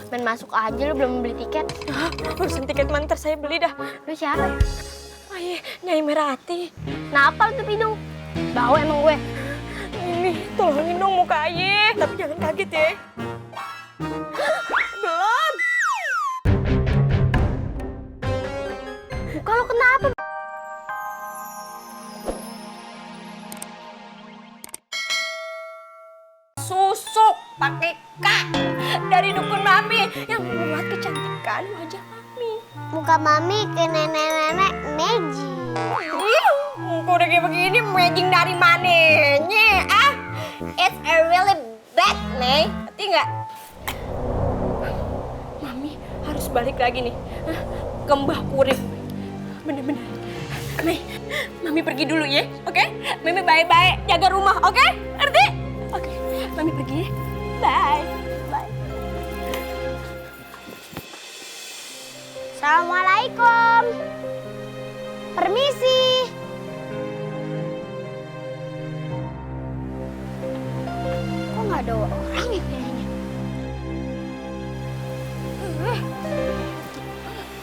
main masuk aja lu belum beli tiket. Urusan tiket mantar saya beli dah. Lu siapa? Ayah, Nyai Merati. Kenapa lu tuh hidung? Bau emang gue. Ini, tolongin dong muka ayah. Tapi jangan kaget ya. Belum. Muka lu kenapa? Susuk pakai K dari dukun Mami yang membuat kecantikan wajah Mami. Muka mami ke nenek-nenek Meji. Muka udah kayak begini, magic dari mananya? Ah, it's a really bad, Nih. Ngerti nggak? Mami harus balik lagi nih ke Mbah Purip. Bener-bener. Mami pergi dulu ya, oke? Mami bye-bye, jaga rumah, oke? Ngerti? Oke, Mami pergi ya. Bye. Bye. Assalamualaikum. Permisi. Kok nggak ada orang ya kayaknya?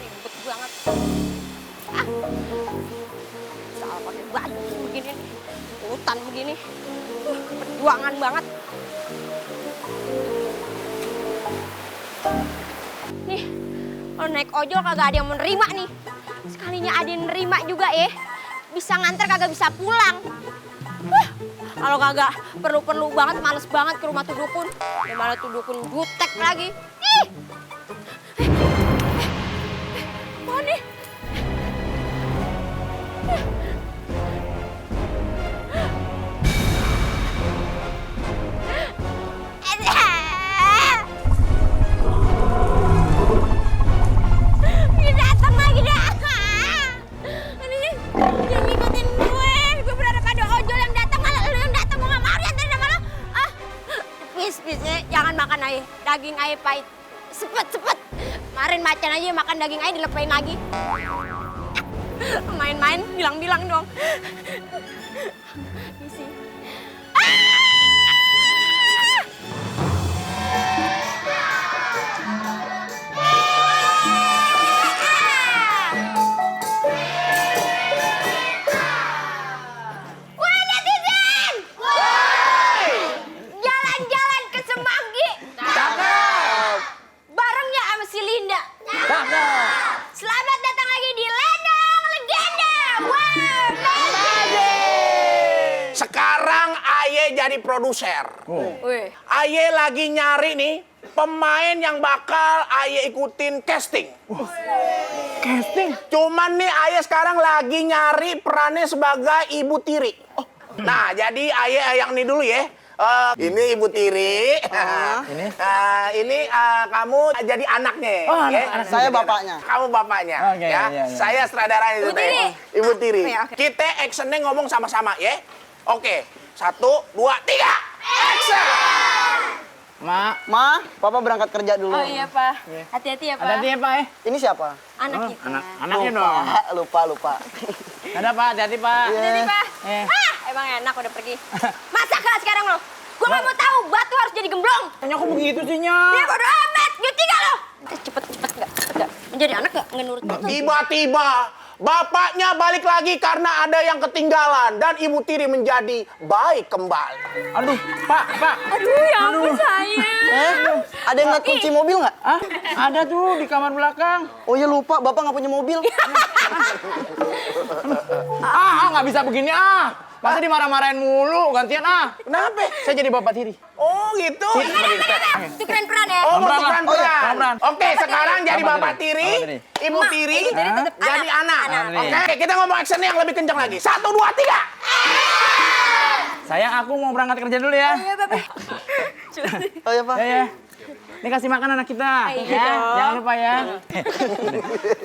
Ribet banget. Salah pakai baju begini nih. Hutan begini. Perjuangan banget. Nih, kalau naik ojol kagak ada yang menerima nih. Sekalinya ada yang nerima juga ya. Bisa nganter kagak bisa pulang. Kalau kagak perlu-perlu banget, males banget ke rumah tuh dukun. Ya malah tuh dukun jutek lagi. Ih! Apaan nih? Dia datang lagi dah. Ini jangan ngikutin gue. Gue berharap ada ojol yang datang, malah lu yang datang. Gue gak mau diantarin sama lu. Ah, please, jangan makan aja. Daging ayah pahit. Sepet. Kemarin macan aja makan daging ayah dilepain lagi. Main-main, bilang-bilang dong. Misi. Jalan-jalan ke Semanggi. Cakep. Barengnya sama si Linda. Cakep. Selamat datang lagi di Lenong Legenda. Wow, magic. Sekarang Aye jadi produser. Wih. Aye lagi nyari nih pemain yang bakal Aye ikutin casting. Casting? Cuman nih Aye sekarang lagi nyari perannya sebagai Ibu Tiri. Nah, jadi Aye yang ini dulu ya. Ini Ibu Tiri. Ini kamu jadi anaknya. Oh, ya. anak Saya bapaknya. Kamu bapaknya. Oke, Ya. iya. Saya sutradara itu Ibu teh. Tiri. Ibu Tiri. Oke. Kita actionnya ngomong sama-sama ya. Oke. 1, 2, 3. Action! Ma, Papa berangkat kerja dulu. Oh iya, Pak. Hati-hati ya, Pak. Hati-hati ya, Pak. Ini siapa? Anak kita. Anaknya dong. Lupa. Ada, Pak. Hati-hati, Pak. Hati-hati, Pak. Emang enak udah pergi. Masa gak sekarang lo? Gue gak mau tahu batu harus jadi gemblong. Hanya kok begitu sih, Nya? Ya bodo amat, gitu gak lo? Cepet gak? Menjadi anak gak nurut batu? Tiba-tiba bapaknya balik lagi karena ada yang ketinggalan dan Ibu Tiri menjadi baik kembali. Aduh, Pak. Aduh, ya ampun sayang. Ada yang ngeliat kunci mobil nggak? Ah, ada tuh di kamar belakang. Oh iya lupa, Bapak nggak punya mobil. Nggak bisa begini, Masa dimarah-marahin mulu, gantian, Kenapa? Saya jadi bapak tiri. Oh gitu. Itu keren peran ya. Oh, mau Peran lah. tukeran Oh, iya, peran. peran. Oke, sekarang jadi Bapak bapak tiri. tiri, Bapak tiri. Ibu tiri, Ibu tiri tetap jadi anak. Anak. Oke, kita ngomong actionnya yang lebih kencang lagi. 1, 2, 3. Sayang, aku mau berangkat kerja dulu ya. Iya, Bapak. Oh iya Pak. Ya. Ini kasih makan anak kita. Iya Ya, dong. jangan lupa ya.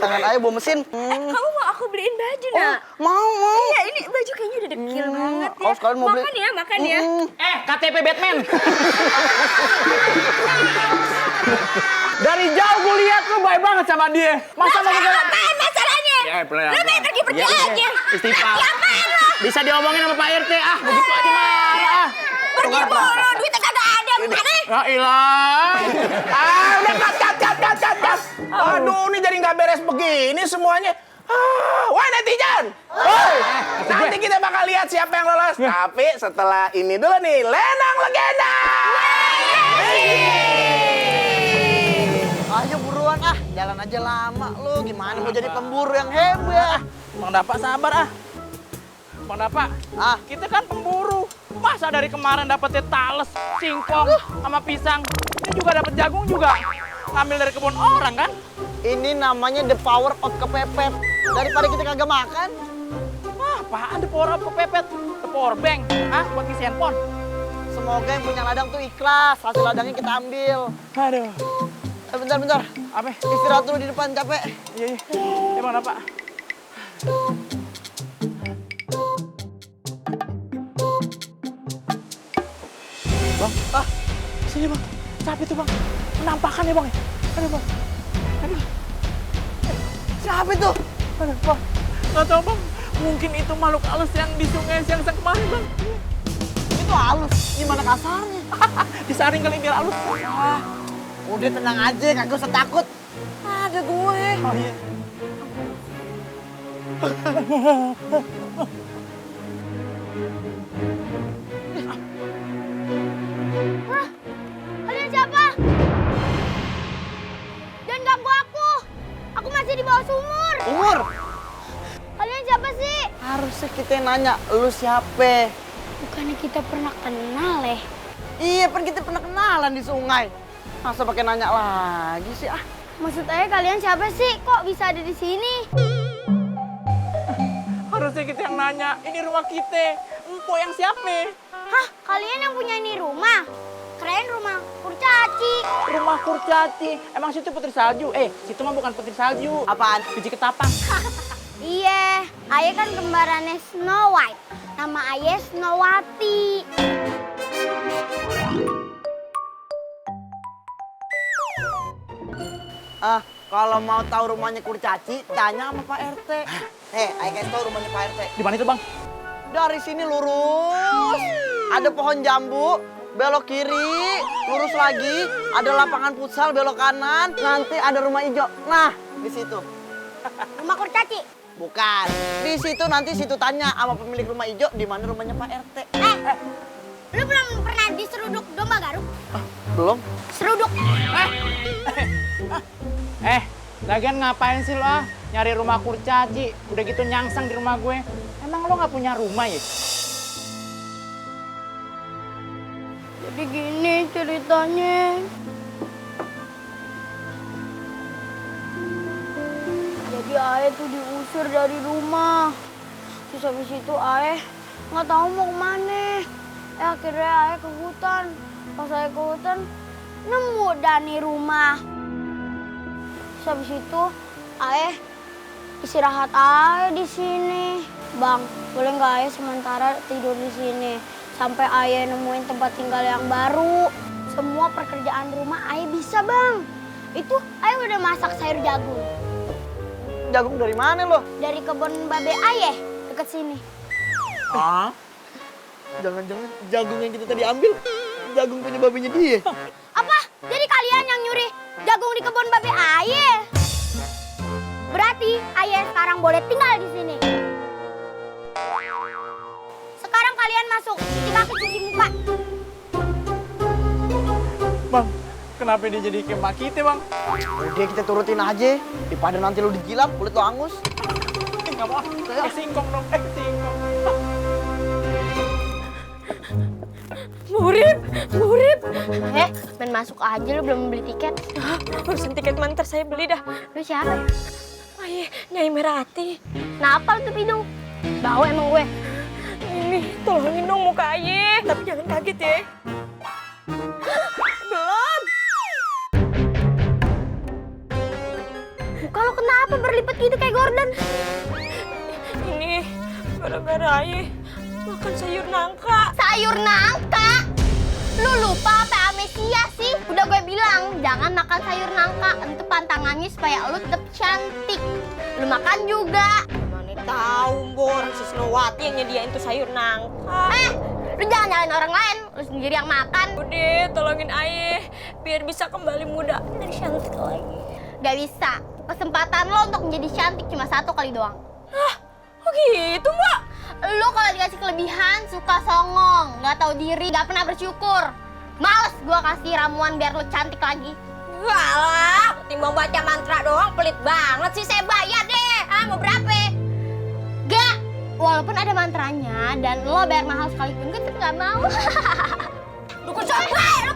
Tangan ayah bawa mesin. Kamu mau aku beliin baju, Nak? Mau. Iya, ini baju kayaknya udah dekil banget ya. Oh, sekalian mau beli. Makan ya. KTP Batman. Dari jauh gue lihat lu baik banget sama dia. Masa mau kita... Apaan masalahnya? Ya, pelan. Lu main pergi-pergi aja. Istighfar. Ya apaan lo? Bisa diomongin sama Pak RT, begitu aja marah. Pergi mulu, duitnya kagak ada. Mana? Ya ilah. Udah cut. Aduh, ini jadi nggak beres begini semuanya. Wah netizen, nanti kita bakal lihat siapa yang lolos. Tapi setelah ini dulu nih, Lenang Legenda. Ayo buruan jalan aja lama lu. Gimana mau jadi pemburu yang hebat? Bang Dapak sabar Bang Dapak, kita kan pemburu. Masa dari kemarin dapetnya tales, singkong, sama pisang. Ini juga dapet jagung juga. Ngambil dari kebun orang kan? Ini namanya the power of kepepet. Daripada kita kagak makan. Apaan the power of kepepet? The power bank, buat ngisi handphone. Semoga yang punya ladang tuh ikhlas. Hasil ladangnya kita ambil. Aduh. Bentar. Apa? Istirahat dulu di depan, capek. Iya. Ya Bang Dapak. Bang, sini Bang. Siapa itu Bang? Menampakkan ya Bang. Aduh Bang. Aduh. Siapa itu? Aduh Bang. Nggak tahu Bang. Mungkin itu makhluk halus yang di sungai siang kemarin Bang. Itu halus. Gimana kasarnya? Disaring kali biar halus. Udah tenang aja, kagak usah takut. Ada gue. Oh iya. Kalian siapa? Jangan ganggu aku. Aku masih di bawah sumur. Umur? Kalian siapa sih? Harusnya kita nanya, lu siapa? Bukannya kita pernah kenal ya? Iya, kan kita pernah kenalan di sungai. Masa pakai nanya lagi sih Maksud ayah kalian siapa sih? Kok bisa ada di sini? Harusnya kita yang nanya. Ini rumah kita. Empok yang siapa? Hah? Kalian yang punya ini rumah? Keren rumah kurcaci. Rumah kurcaci. Emang situ putri salju? Situ mah bukan putri salju. Apaan? Biji ketapang. Iya, ayah kan kembarannya Snow White. Nama ayah Snowati. Kalau mau tahu rumahnya kurcaci, tanya sama Pak RT. Ayo kasih tahu rumahnya Pak RT. Di mana itu Bang? Dari sini lurus, ada pohon jambu, belok kiri, lurus lagi, ada lapangan futsal, belok kanan, nanti ada rumah hijau. Nah, di situ. Rumah kurcaci. Bukan. Di situ nanti situ tanya sama pemilik rumah hijau di mana rumahnya Pak RT. Lu belum pernah diseruduk domba garuk? Belum? Seruduk. Lagian ngapain sih lo nyari rumah kurcaci? Udah gitu nyangsang di rumah gue. Emang lo nggak punya rumah ya? Jadi gini ceritanya. Jadi ayah tuh diusir dari rumah. Terus habis itu ayah nggak tahu mau kemana. Akhirnya ayah ke hutan. Pas ayah ke hutan, nemu Dani rumah. Terus habis itu ayah istirahat aja di sini. Bang, boleh nggak ayah sementara tidur di sini sampai ayah nemuin tempat tinggal yang baru. Semua pekerjaan rumah ayah bisa, Bang. Itu ayah udah masak sayur jagung. Jagung dari mana lo? Dari kebun babe ayah deket sini. Jangan-jangan jagung yang kita tadi ambil, jagung punya babinya dia. Apa? Jadi kalian yang nyuri jagung di kebun babe ayah? Berarti ayah sekarang boleh tinggal di sini. Sekarang kalian masuk, cuci kaki, cuci muka. Bang, kenapa dia jadi kayak kita Bang? Udah kita turutin aja, daripada nanti lu dijilat, kulit lu angus. Nggak mau. Singkong dong, singkong. Murid. Main masuk aja lu belum beli tiket. Urusan tiket mantar saya beli dah. Lu siapa ya? Ayah, Nyai Merati. Kenapa lu tuh hidung? Bau emang gue. Ini, tolongin dong muka ayah. Tapi jangan kaget ya. Belum. Muka lu kenapa berlipat gitu kayak Gordon? Ini, gara-gara ayah makan sayur nangka. Sayur nangka? Lu lupa apa amnesia sih? Udah gue bilang, jangan makan sayur nangka. Itu pantangannya supaya lu tetap cantik. Lu makan juga. Mana tahu, Mbok, orang si Snowati yang nyediain tuh sayur nangka. Lu jangan nyalain orang lain, lu sendiri yang makan. Udah, tolongin ayah biar bisa kembali muda dan cantik lagi. Gak bisa. Kesempatan lo untuk menjadi cantik cuma 1 kali doang. Hah? Oh gitu, Mbak? Lo kalau dikasih kelebihan suka songong, gak tahu diri, gak pernah bersyukur. Males gua kasih ramuan biar lo cantik lagi. Walah, timbang baca mantra doang pelit banget sih. Saya bayar deh. Mau berapa? Gak, walaupun ada mantranya dan lo bayar mahal sekalipun gue tetep gak mau. Dukun somai